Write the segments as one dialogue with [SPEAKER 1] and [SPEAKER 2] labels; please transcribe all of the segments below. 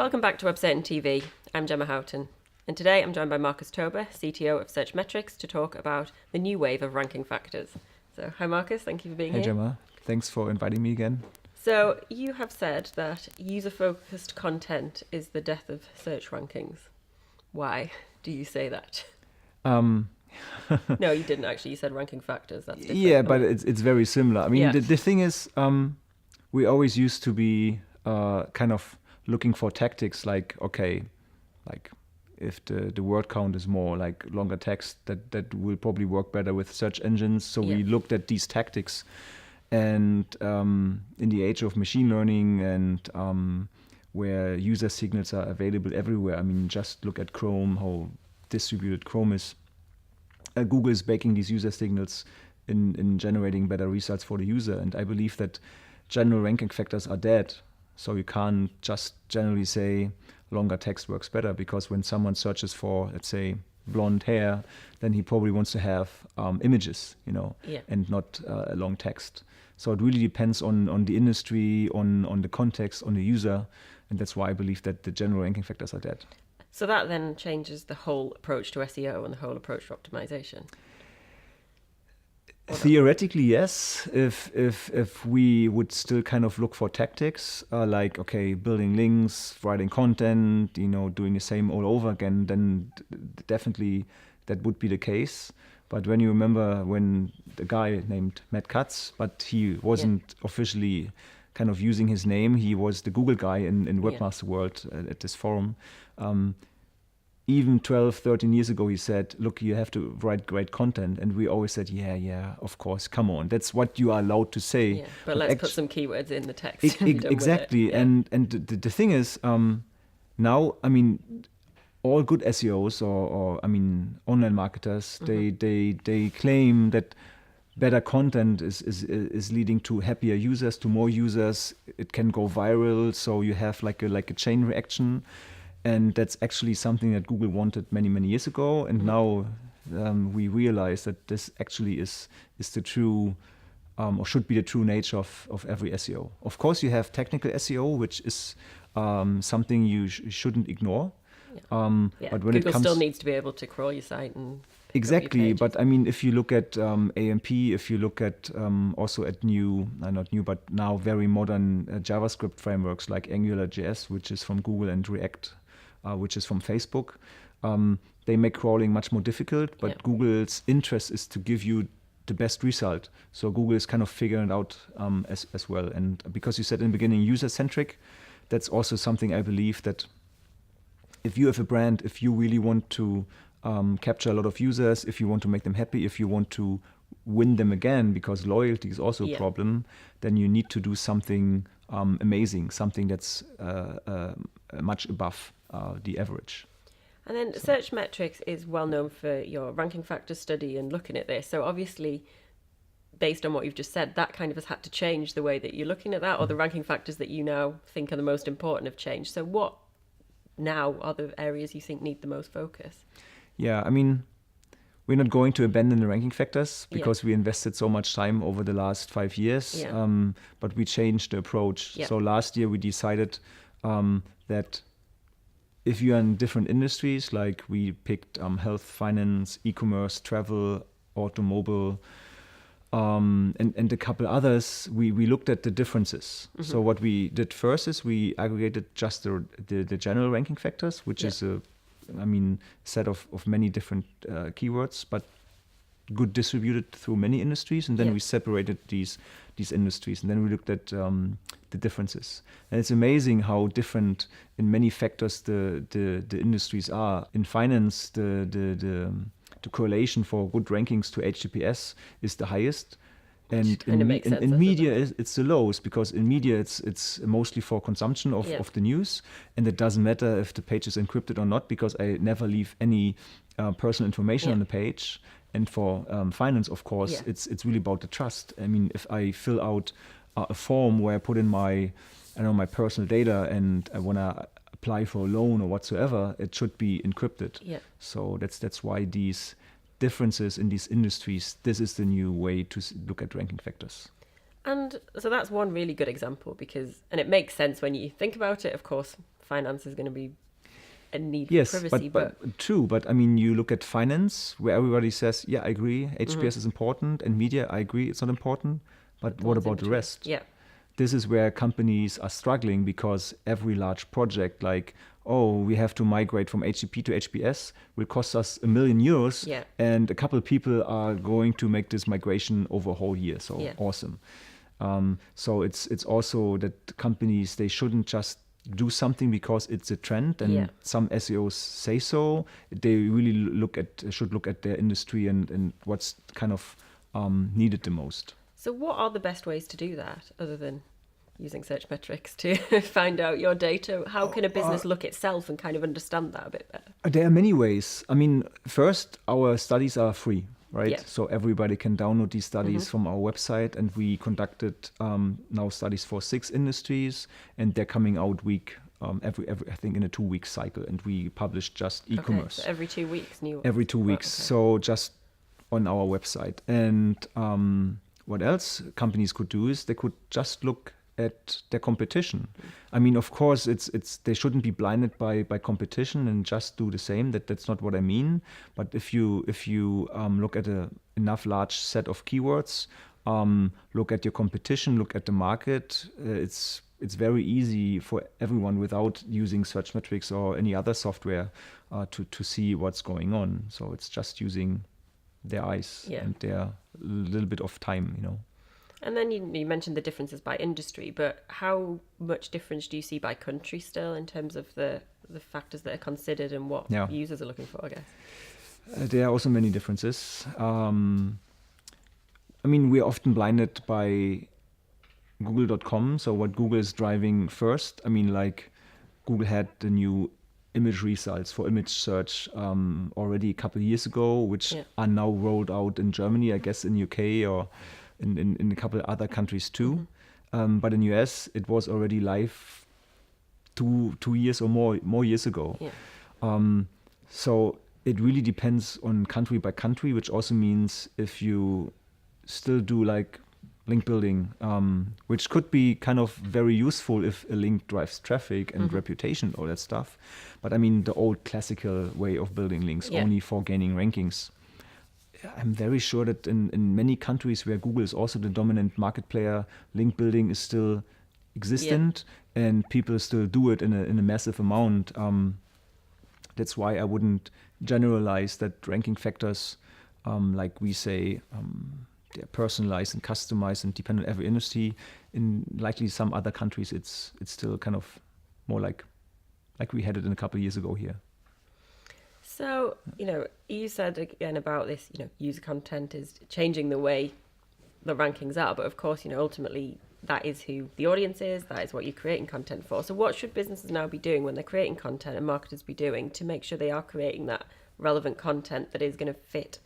[SPEAKER 1] Welcome back to Upsetting TV. I'm Gemma Houghton, and today I'm joined by Marcus Tober, CTO of Searchmetrics, to talk about the new wave of ranking factors. So, hi Marcus, thank you for being
[SPEAKER 2] Hey
[SPEAKER 1] here.
[SPEAKER 2] Gemma, thanks for inviting me again.
[SPEAKER 1] So, you have said that user-focused content is the death of search rankings. Why do you say that? No, you didn't actually. You said ranking factors. That's different.
[SPEAKER 2] Yeah, but it's very similar. I mean,
[SPEAKER 1] Yeah.
[SPEAKER 2] the thing is, we always used to be kind of looking for tactics like, okay, like if the word count is more, like longer text, that will probably work better with search engines. So we looked at these tactics. And in the age of machine learning and where user signals are available everywhere, I mean, just look at Chrome, how distributed Chrome is. Google is baking these user signals in generating better results for the user. And I believe that general ranking factors are dead. So you can't just generally say longer text works better, because when someone searches for, let's say, blonde hair, then he probably wants to have images, and not a long text. So it really depends on the industry, on the context, on the user. And that's why I believe that the general ranking factors are dead.
[SPEAKER 1] So that then changes the whole approach to SEO and the whole approach to optimization.
[SPEAKER 2] Theoretically, yes. If we would still kind of look for tactics, like, okay, building links, writing content, doing the same all over again, then definitely that would be the case. But when you remember when the guy named Matt Cutts, but he wasn't officially kind of using his name, he was the Google guy in Webmaster World at this forum. Even 12, 13 years ago, he said, look, you have to write great content. And we always said, yeah, of course, come on. That's what you are allowed to say.
[SPEAKER 1] Yeah, but let's put some keywords in the text.
[SPEAKER 2] Exactly.
[SPEAKER 1] Yeah.
[SPEAKER 2] And the thing is, now, I mean, all good SEOs or online marketers, they claim that better content is leading to happier users, to more users. It can go viral, so you have like a chain reaction. And that's actually something that Google wanted many, many years ago. And now we realize that this actually is the true, or should be the true nature of every SEO. Of course, you have technical SEO, which is something you shouldn't ignore. But when
[SPEAKER 1] Google still needs to be able to crawl your site and
[SPEAKER 2] exactly. But I mean, if you look at AMP, if you look at also at not new, but now very modern JavaScript frameworks like AngularJS, which is from Google, and React, which is from Facebook, they make crawling much more difficult. But Google's interest is to give you the best result. So Google is kind of figuring it out as well. And because you said in the beginning user-centric, that's also something I believe that if you have a brand, if you really want to capture a lot of users, if you want to make them happy, if you want to win them again, because loyalty is also a problem, then you need to do something amazing, something that's much above the average.
[SPEAKER 1] And then Searchmetrics is well known for your ranking factor study and looking at this. So obviously, based on what you've just said, that kind of has had to change the way that you're looking at that, or the ranking factors that you now think are the most important have changed. So what now are the areas you think need the most focus?
[SPEAKER 2] Yeah, I mean, we're not going to abandon the ranking factors because we invested so much time over the last 5 years, but we changed the approach. So last year we decided that if you're in different industries, like we picked health, finance, e-commerce, travel, automobile, and a couple others, we looked at the differences. So what we did first is we aggregated just the general ranking factors, which is a set of many different keywords, but good distributed through many industries. And then we separated these industries, and then we looked at the differences. And it's amazing how different in many factors the industries are. In finance, the correlation for good rankings to HTTPS is the highest. And in media, it's the lowest, because in media, it's mostly for consumption of the news. And it doesn't matter if the page is encrypted or not, because I never leave any personal information on the page. And for finance, of course, it's really about the trust. I mean, if I fill out a form where I put in my personal data and I want to apply for a loan or whatsoever, it should be encrypted. So that's why these differences in these industries, this is the new way to look at ranking factors.
[SPEAKER 1] And so that's one really good example and it makes sense when you think about it. Of course, finance is going to be a need for
[SPEAKER 2] Yes,
[SPEAKER 1] privacy,
[SPEAKER 2] but true. But I mean, you look at finance, where everybody says, "Yeah, I agree, HBS is important," and media, I agree, it's not important. But what about the rest?
[SPEAKER 1] Yeah.
[SPEAKER 2] This is where companies are struggling because every large project, like, oh, we have to migrate from HTTP to HBS, will cost us €1 million, and a couple of people are going to make this migration over a whole year. So awesome. So it's also that companies, they shouldn't just do something because it's a trend and some SEOs say so. They really should look at their industry and what's kind of needed the most.
[SPEAKER 1] So what are the best ways to do that other than using Searchmetrics to find out your data? How can a business look itself and kind of understand that a bit better?
[SPEAKER 2] There are many ways. I mean, first, our studies are free, right?
[SPEAKER 1] Yeah.
[SPEAKER 2] So everybody can download these studies from our website, and we conducted now studies for 6 industries, and they're coming out every I think in a 2-week cycle, and we publish just e-commerce.
[SPEAKER 1] Okay, so every 2 weeks, new.
[SPEAKER 2] Every 2 weeks. Okay. So just on our website. And what else companies could do is they could just look at their competition. I mean, of course, they shouldn't be blinded by competition and just do the same. That's not what I mean. But if you look at enough large set of keywords, look at your competition, look at the market, it's very easy for everyone without using Searchmetrics or any other software to see what's going on. So it's just using their eyes and their little bit of time,
[SPEAKER 1] And then you mentioned the differences by industry, but how much difference do you see by country still in terms of the factors that are considered and what users are looking for, I guess?
[SPEAKER 2] There are also many differences. I mean, we're often blinded by Google.com, so what Google is driving first. I mean, like Google had the new image results for image search already a couple of years ago, which are now rolled out in Germany, I guess in UK or in a couple of other countries too. But in US, it was already live two years or more years ago. So it really depends on country by country, which also means if you still do like link building, which could be kind of very useful if a link drives traffic and reputation, all that stuff. But I mean, the old classical way of building links only for gaining rankings. I'm very sure that in many countries where Google is also the dominant market player, link building is still existent and people still do it in a massive amount. That's why I wouldn't generalize that ranking factors, like we say, they're personalized and customized and depend on every industry. In likely some other countries, it's still kind of more like we had it in a couple of years ago here.
[SPEAKER 1] So, you said again about this, user content is changing the way the rankings are. But of course, ultimately, that is who the audience is. That is what you're creating content for. So what should businesses now be doing when they're creating content and marketers be doing to make sure they are creating that relevant content that is going to fit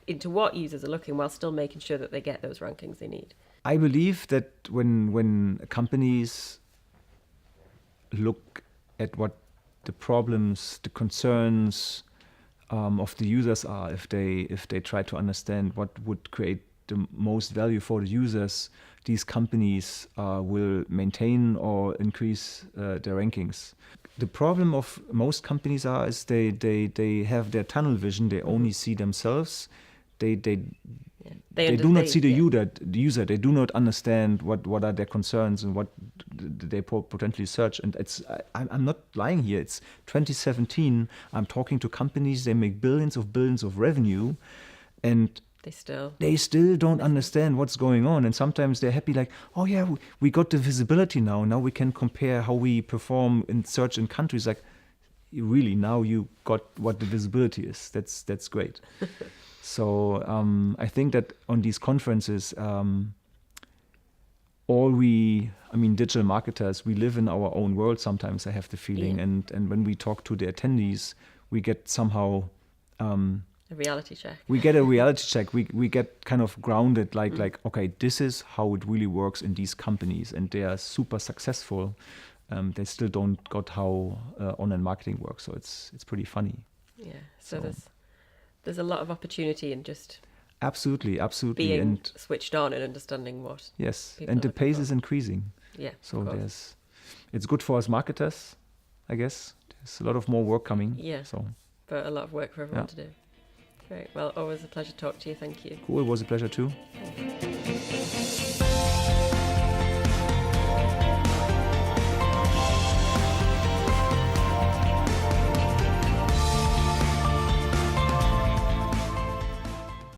[SPEAKER 1] into what users are looking while still making sure that they get those rankings they need?
[SPEAKER 2] I believe that when companies look at what the problems, the concerns of the users are, if they try to understand what would create the most value for the users, these companies will maintain or increase their rankings. The problem of most companies is they have their tunnel vision. They only see themselves. They do not see the user. They do not understand what are their concerns and what they potentially search. And I'm not lying here. It's 2017. I'm talking to companies. They make billions of revenue, and they still don't understand what's going on. And sometimes they're happy, like, oh yeah, we got the visibility now. Now we can compare how we perform in search in countries. Like, really, now you got what the visibility is. That's great. So I think that on these conferences, digital marketers, we live in our own world sometimes, I have the feeling. And when we talk to the attendees, we get somehow...
[SPEAKER 1] a reality check.
[SPEAKER 2] We get a reality check. We get kind of grounded, like, okay, this is how it really works in these companies. And they are super successful. They still don't got how online marketing works. So it's pretty funny.
[SPEAKER 1] Yeah, so there's a lot of opportunity in just
[SPEAKER 2] Absolutely.
[SPEAKER 1] being
[SPEAKER 2] And
[SPEAKER 1] switched on and understanding what.
[SPEAKER 2] yes,
[SPEAKER 1] people
[SPEAKER 2] and
[SPEAKER 1] are
[SPEAKER 2] the
[SPEAKER 1] looking
[SPEAKER 2] pace
[SPEAKER 1] for.
[SPEAKER 2] is increasing.
[SPEAKER 1] Yeah.
[SPEAKER 2] So
[SPEAKER 1] of course.
[SPEAKER 2] it's good for us marketers, I guess. There's a lot of more work coming.
[SPEAKER 1] Yeah.
[SPEAKER 2] So
[SPEAKER 1] But a lot of work for everyone to do. Great. Well, always a pleasure to talk to you. Thank you.
[SPEAKER 2] cool. It was a pleasure too.